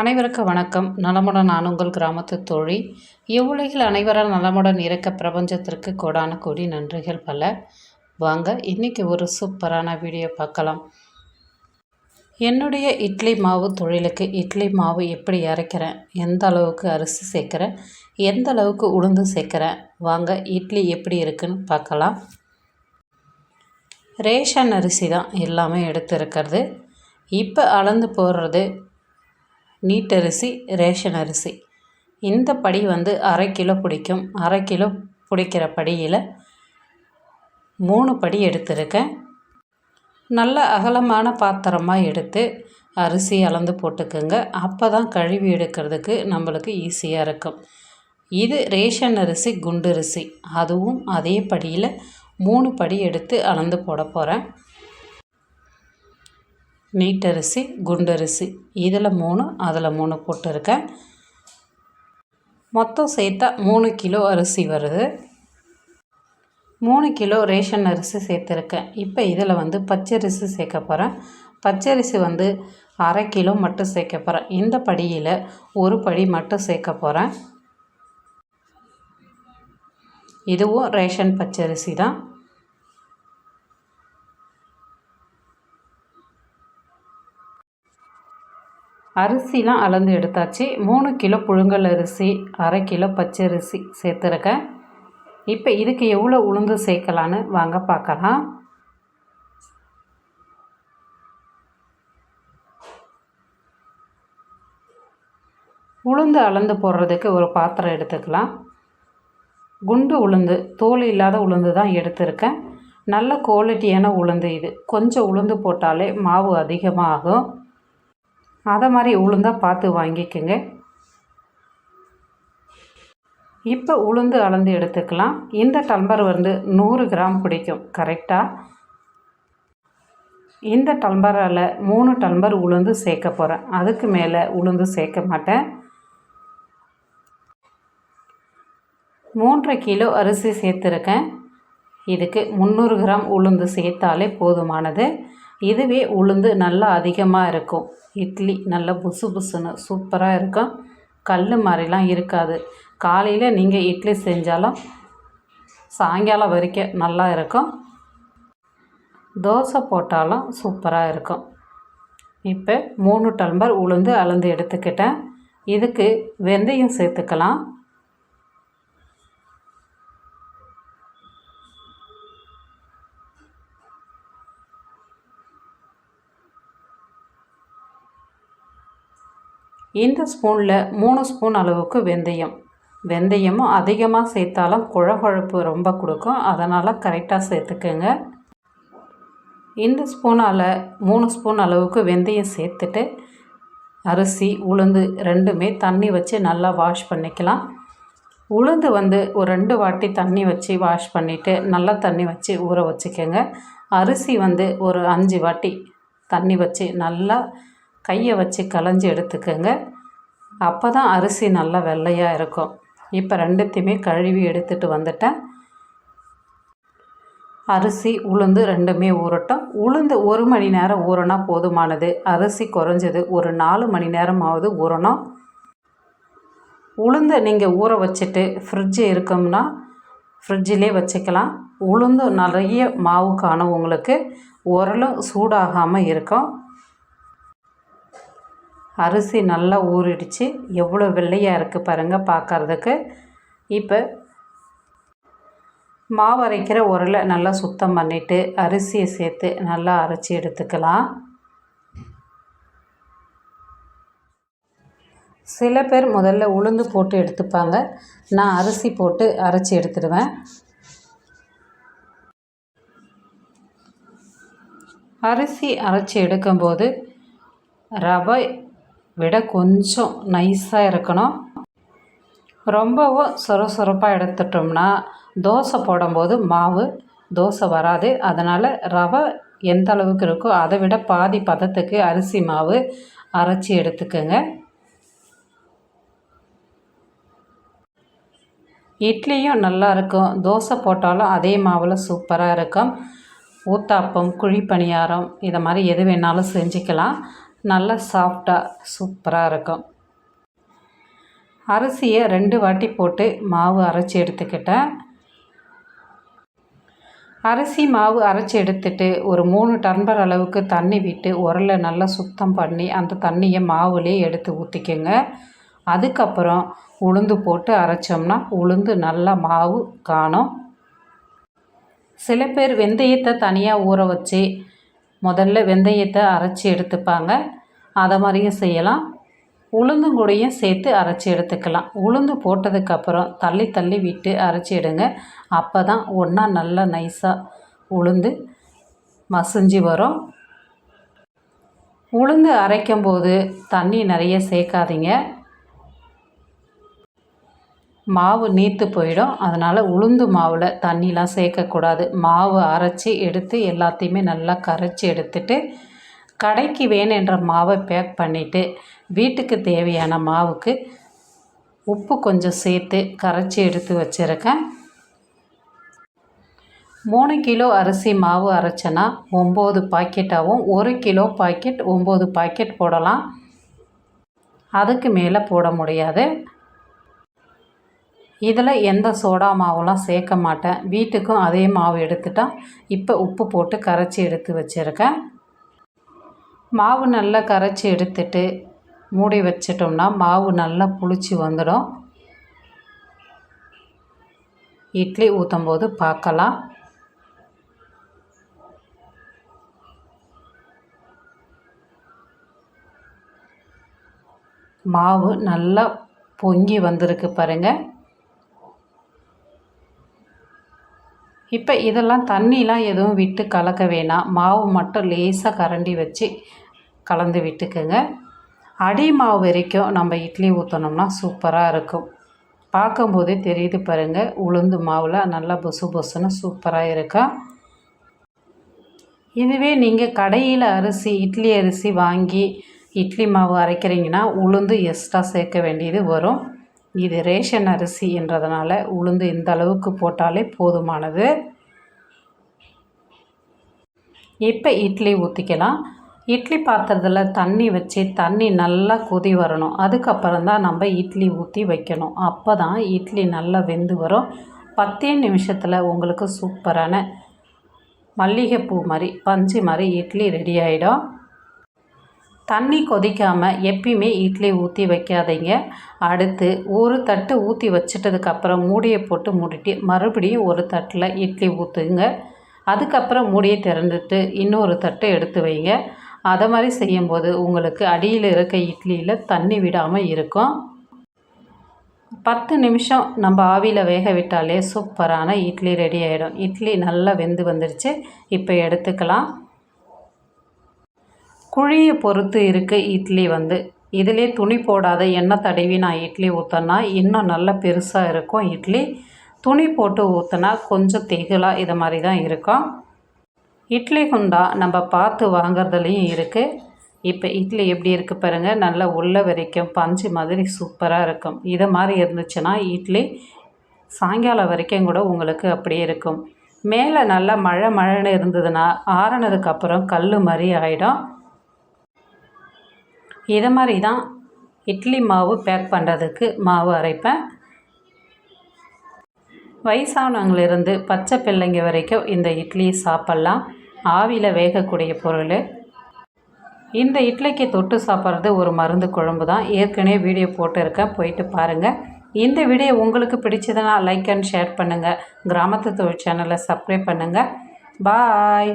அனைவருக்கும் வணக்கம். நலமுடன் நான் உங்கள் கிராமத்து தோழி. இவ்வுலகில் அனைவரால் நலமுடன் இருக்க பிரபஞ்சத்திற்கு கோடான கோடி நன்றிகள் பல. வாங்க இன்றைக்கி ஒரு சூப்பரான வீடியோ பார்க்கலாம். என்னுடைய இட்லி மாவு தொழிலுக்கு இட்லி மாவு எப்படி அரைக்கிறேன், எந்த அளவுக்கு அரிசி சேர்க்குறேன், எந்த அளவுக்கு உளுந்து சேர்க்குறேன், வாங்க இட்லி எப்படி இருக்குன்னு பார்க்கலாம். ரேஷன் அரிசி தான் எல்லாமே எடுத்துருக்கிறது. இப்போ அளந்து போடுறது நீட்டரிசி, ரேஷன் அரிசி. இந்த படி அரை கிலோ பிடிக்கும். அரை கிலோ பிடிக்கிற படியில் 3 படி எடுத்திருக்கேன். நல்ல அகலமான பாத்திரமாக எடுத்து அரிசி அளந்து போட்டுக்குங்க. அப்போ தான் கழுவி எடுக்கிறதுக்கு நம்மளுக்கு ஈஸியாக இருக்கும். இது ரேஷன் அரிசி, குண்டரிசி. அதுவும் அதே படியில் 3 படி எடுத்து அளந்து போட போகிறேன். நீட்டரிசி, குண்டரிசி இதில் 3, அதில் 3 போட்டிருக்கேன். மொத்தம் சேர்த்தா 3 கிலோ அரிசி வருது. 3 கிலோ ரேஷன் அரிசி சேர்த்துருக்கேன். இப்போ இதில் பச்சரிசி சேர்க்க போகிறேன். பச்சரிசி அரை கிலோ மட்டும் சேர்க்க போகிறேன். இந்த படியில் 1 படி மட்டும் சேர்க்க போகிறேன். இதுவும் ரேஷன் பச்சரிசி தான். அரிசிலாம் அளந்து எடுத்தாச்சு. 3 கிலோ புழுங்கல் அரிசி, அரை கிலோ பச்சரிசி சேர்த்துருக்கேன். இப்போ இதுக்கு எவ்வளோ உளுந்து சேர்க்கலான்னு வாங்க பார்க்கலாம். உளுந்து அளந்து போடுறதுக்கு ஒரு பாத்திரம் எடுத்துக்கலாம். குண்டு உளுந்து, தோல் இல்லாத உளுந்து தான் எடுத்திருக்கேன். நல்ல குவாலிட்டியான உளுந்து இது. கொஞ்சம் உளுந்து போட்டாலே மாவு அதிகமாக ஆகும். அதை மாதிரி உளுந்தாக பார்த்து வாங்கிக்கோங்க. இப்போ உளுந்து அளந்து எடுத்துக்கலாம். இந்த டம்ளர் 100 கிராம் பிடிக்கும் கரெக்டாக. இந்த டம்ளரால் 3 டம்ளர் உளுந்து சேர்க்க போகிறேன். அதுக்கு மேலே உளுந்து சேர்க்க மாட்டேன். 3 கிலோ அரிசி சேர்த்துருக்கேன். இதுக்கு 300 கிராம் உளுந்து சேர்த்தாலே போதுமானது. இதுவே உளுந்து நல்லா அதிகமாக இருக்கும். இட்லி நல்லா புசு புசுன்னு சூப்பராக இருக்கும். கல் மாதிரிலாம் இருக்காது. காலையில் நீங்கள் இட்லி செஞ்சாலும் சாயங்காலம் வரைக்கும் நல்லா இருக்கும். தோசை போட்டாலும் சூப்பராக இருக்கும். இப்போ 3 டம்ளர் உளுந்து அளந்து எடுத்துக்கிட்டேன். இதுக்கு வெந்தயம் சேர்த்துக்கலாம். இந்த ஸ்பூனில் 3 ஸ்பூன் அளவுக்கு வெந்தயமும் அதிகமாக சேர்த்தாலும் குழகுழப்பு ரொம்ப கொடுக்கும். அதனால் கரெக்டாக சேர்த்துக்கோங்க. இந்த ஸ்பூனால் 3 ஸ்பூன் அளவுக்கு வெந்தயம் சேர்த்துட்டு அரிசி, உளுந்து ரெண்டுமே தண்ணி வச்சு நல்லா வாஷ் பண்ணிக்கலாம். உளுந்து ஒரு 2 வாட்டி தண்ணி வச்சு வாஷ் பண்ணிவிட்டு நல்லா தண்ணி வச்சு ஊற வச்சுக்கோங்க. அரிசி ஒரு 5 வாட்டி தண்ணி வச்சு நல்லா கையை வச்சு களைஞ்சி எடுத்துக்கோங்க. அப்போ தான் அரிசி நல்லா வெள்ளையாக இருக்கும். இப்போ ரெண்டுத்தையுமே கழுவி எடுத்துகிட்டு வந்துட்டேன். அரிசி, உளுந்து ரெண்டுமே ஊறட்டும். உளுந்து 1 மணி நேரம் ஊறினா போதுமானது. அரிசி குறைஞ்சது ஒரு 4 மணி நேரமாவது ஊறணும். உளுந்து நீங்கள் ஊற வச்சுட்டு ஃப்ரிட்ஜு இருக்கும்னா ஃப்ரிட்ஜிலே வச்சுக்கலாம். உளுந்து நிறைய மாவு காணும். உங்களுக்கு உரலும் சூடாகாமல் இருக்கும். அரிசி நல்லா ஊறிடுச்சு. எவ்வளோ வெள்ளையாக இருக்குது பாருங்கள் பார்க்குறதுக்கு. இப்போ மாவு அரைக்கிற உரலை நல்லா சுத்தம் பண்ணிவிட்டு அரிசியை சேர்த்து நல்லா அரைச்சி எடுத்துக்கலாம். சில பேர் முதல்ல உளுந்து போட்டு எடுத்துப்பாங்க. நான் அரிசி போட்டு அரைச்சி எடுத்துடுவேன். அரிசி அரைச்சி எடுக்கும்போது ரவை விட கொஞ்சம் நைஸாக இருக்கணும். ரொம்பவும் சொரப்பாக எடுத்துட்டோம்னா தோசை போடும்போது மாவு தோசை வராது. அதனால் ரவை எந்த அளவுக்கு இருக்கோ அதை விட பாதி பதத்துக்கு அரிசி மாவு அரைச்சி எடுத்துக்கோங்க. இட்லியும் நல்லா இருக்கும். தோசை போட்டாலும் அதே மாவில் சூப்பராக இருக்கும். ஊத்தாப்பம், குழி பணியாரம் இதை மாதிரி எது வேணாலும் செஞ்சுக்கலாம். நல்லா சாஃப்டாக சூப்பராக இருக்கும். அரிசியை 2 வாட்டி போட்டு மாவு அரைச்சி எடுத்துக்கிட்டேன். அரிசி மாவு அரைச்சி எடுத்துட்டு ஒரு 3 டம்ளர் அளவுக்கு தண்ணி விட்டு உரலை நல்லா சுத்தம் பண்ணி அந்த தண்ணியை மாவுலேயே எடுத்து ஊற்றிக்கோங்க. அதுக்கப்புறம் உளுந்து போட்டு அரைச்சோம்னா உளுந்து நல்லா மாவு காணும். சில பேர் வெந்தயத்தை தனியாக ஊற வச்சு முதல்ல வெந்தயத்தை அரைச்சி எடுத்துப்பாங்க. அதை மாதிரியும் செய்யலாம். உளுந்தும் கூடயும் சேர்த்து அரைச்சி எடுத்துக்கலாம். உளுந்து போட்டதுக்கப்புறம் தள்ளி தள்ளி விட்டு அரைச்சி எடுங்க. அப்போ தான் ஒன்றா நல்லா நைஸாக உளுந்து மசிஞ்சு வரும். உளுந்து அரைக்கும்போது தண்ணி நிறைய சேர்க்காதீங்க, மாவு நீர்த்து போயிடும். அதனால் உளுந்து மாவில் தண்ணிலாம் சேர்க்கக்கூடாது. மாவு அரைச்சி எடுத்து எல்லாத்தையுமே நல்லா கரைச்சி எடுத்துட்டு கடைக்கு வேணுன்ற மாவை பேக் பண்ணிவிட்டு வீட்டுக்கு தேவையான மாவுக்கு உப்பு கொஞ்சம் சேர்த்து கரைச்சி எடுத்து வச்சுருக்கேன். 3 கிலோ அரிசி மாவு அரைச்சேன்னா 9 பாக்கெட்டாகவும் 1 கிலோ பாக்கெட் 9 பாக்கெட் போடலாம். அதுக்கு மேலே போட முடியாது. இதில் எந்த சோடா மாவுலாம் சேர்க்க மாட்டேன். வீட்டுக்கும் அதே மாவு எடுத்துட்டா இப்போ உப்பு போட்டு கரைச்சி எடுத்து வச்சுருக்கேன். மாவு நல்லா கரைச்சி எடுத்துட்டு மூடி வச்சிட்டோம்னா மாவு நல்லா புளிச்சு வந்துடும். இட்லி ஊற்றும் போது பார்க்கலாம். மாவு நல்லா பொங்கி வந்திருக்கு பாருங்கள். இப்போ இதெல்லாம் தண்ணிலாம் எதுவும் விட்டு கலக்க வேணாம். மாவு மட்டும் லேசாக கரண்டி வச்சு கலந்து விட்டுக்குங்க. அடி மாவு வரைக்கும் நம்ம இட்லி ஊற்றினோம்னா சூப்பராக இருக்கும். பார்க்கும்போதே தெரியுது பாருங்கள், உளுந்து மாவில் நல்லா பொசு பொசுன்னு சூப்பராக இருக்கும். இதுவே நீங்கள் கடையில் இட்லி அரிசி வாங்கி இட்லி மாவு அரைக்கிறீங்கன்னா உளுந்து எக்ஸ்ட்ரா சேர்க்க வேண்டியது வரும். இது ரேஷன் அரிசி என்றதுனால உளுந்து இந்த அளவுக்கு போட்டாலே போதுமானது. இப்போ இட்லி ஊற்றிக்கலாம். இட்லி பாத்திரத்தில் தண்ணி வச்சு தண்ணி நல்லா கொதி வரணும். அதுக்கப்புறம் தான் நம்ம இட்லி ஊற்றி வைக்கணும். அப்போ தான் இட்லி நல்லா வெந்து வரும். 10 நிமிஷத்தில் உங்களுக்கு சூப்பரான மல்லிகைப்பூ மாதிரி பஞ்சு மாதிரி இட்லி ரெடி ஆகிடும். தண்ணி கொதிக்காமல் எப்பயுமே இட்லி ஊற்றி வைக்காதீங்க. அடுத்து ஒரு தட்டு ஊற்றி வச்சிட்டதுக்கப்புறம் மூடியை போட்டு மூடிட்டு மறுபடியும் ஒரு தட்டில் இட்லி ஊற்றுங்க. அதுக்கப்புறம் மூடியை திறந்துட்டு இன்னொரு தட்டு எடுத்து வைங்க. அதை மாதிரி செய்யும்போது உங்களுக்கு அடியில் இருக்க இட்லியில் தண்ணி விடாமல் இருக்கும். 10 நிமிஷம் நம்ம ஆவியில் வேக விட்டாலே சூப்பரான இட்லி ரெடி ஆகிடும். இட்லி நல்லா வெந்து வந்துடுச்சு. இப்போ எடுத்துக்கலாம். குழியை பொறுத்து இருக்குது இட்லி இதிலே துணி போடாத எண்ணெய் தடவி நான் இட்லி ஊற்றினா இன்னும் நல்லா பெருசாக இருக்கும். இட்லி துணி போட்டு ஊற்றினா கொஞ்சம் திகிலாக இது மாதிரி தான் இருக்கும். இட்லி குண்டா நம்ம பார்த்து வாங்குறதுலேயும் இருக்குது. இப்போ இட்லி எப்படி இருக்குது பாருங்கள், நல்லா உள்ள வரைக்கும் பஞ்சு மாதிரி சூப்பராக இருக்கும். இதை மாதிரி இருந்துச்சுன்னா இட்லி சாயங்காலம் வரைக்கும் கூட உங்களுக்கு அப்படியே இருக்கும். மேலே நல்லா மழைன்னு இருந்ததுன்னா ஆறுனதுக்கப்புறம் கல் மாதிரி ஆகிடும். இதை மாதிரி தான் இட்லி மாவு பேக் பண்ணுறதுக்கு மாவு அரைப்பேன். வயசானவங்களிருந்து பச்சை பிள்ளைங்க வரைக்கும் இந்த இட்லியை சாப்பிட்லாம். ஆவியில் வேகக்கூடிய பொருள். இந்த இட்லிக்கு தொட்டு சாப்பிட்றது ஒரு மருந்து குழம்பு தான். ஏற்கனவே வீடியோ போட்டிருக்கேன், போயிட்டு பாருங்கள். இந்த வீடியோ உங்களுக்கு பிடிச்சதுன்னா லைக் அண்ட் ஷேர் பண்ணுங்கள். கிராமத்து தொழில் சேனலை சப்ஸ்கிரைப் பண்ணுங்கள். பாய்.